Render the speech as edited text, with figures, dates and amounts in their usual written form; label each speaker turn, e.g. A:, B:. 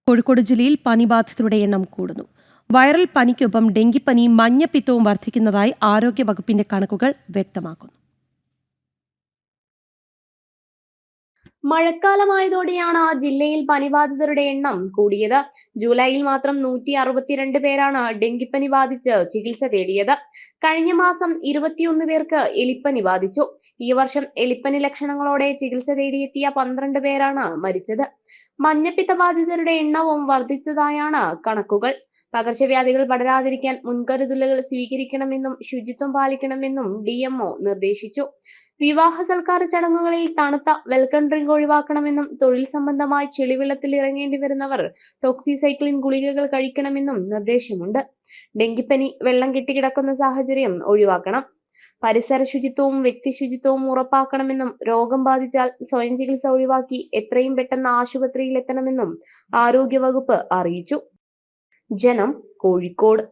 A: കോഴിക്കോട് ജില്ലയിൽ പനിബാധിതരുടെ എണ്ണം കൂടുന്നു. വൈറൽ പനിക്കൊപ്പം ഡെങ്കിപ്പനി, മഞ്ഞപ്പിത്തവും വർദ്ധിക്കുന്നതായി ആരോഗ്യവകുപ്പിന്റെ കണക്കുകൾ വ്യക്തമാക്കുന്നു.
B: മഴക്കാലമായതോടെയാണ് ജില്ലയിൽ പനിബാധിതരുടെ എണ്ണം കൂടിയത്. ജൂലൈയിൽ മാത്രം 162 പേരാണ് ഡെങ്കിപ്പനി ബാധിച്ച് ചികിത്സ തേടിയത്. കഴിഞ്ഞ മാസം 21 പേർക്ക് എലിപ്പനി ബാധിച്ചു. ഈ വർഷം എലിപ്പനി ലക്ഷണങ്ങളോടെ ചികിത്സ തേടിയെത്തിയ 12 പേരാണ് മരിച്ചത്. മഞ്ഞപ്പിത്ത ബാധിതരുടെ എണ്ണവും വർദ്ധിച്ചതായാണ് കണക്കുകൾ. പകർച്ചവ്യാധികൾ പടരാതിരിക്കാൻ മുൻകരുതലുകൾ സ്വീകരിക്കണമെന്നും ശുചിത്വം പാലിക്കണമെന്നും DMO നിർദ്ദേശിച്ചു. വിവാഹ സൽക്കാര ചടങ്ങുകളിൽ തണുത്ത വെൽക്കം ഡ്രിങ്ക് ഒഴിവാക്കണമെന്നും തൊഴിൽ സംബന്ധമായി ചെളിവെള്ളത്തിൽ ഇറങ്ങേണ്ടി വരുന്നവർ ടോക്സിസൈക്ലിൻ ഗുളികകൾ കഴിക്കണമെന്നും നിർദ്ദേശമുണ്ട്. ഡെങ്കിപ്പനി വെള്ളം കെട്ടിക്കിടക്കുന്ന സാഹചര്യം ഒഴിവാക്കണം. പരിസര ശുചിത്വവും വ്യക്തി ശുചിത്വവും ഉറപ്പാക്കണമെന്നും രോഗം ബാധിച്ചാൽ സ്വയം ചികിത്സ ഒഴിവാക്കി എത്രയും പെട്ടെന്ന് ആശുപത്രിയിൽ എത്തണമെന്നും ആരോഗ്യവകുപ്പ് അറിയിച്ചു. ജനം, കോഴിക്കോട്.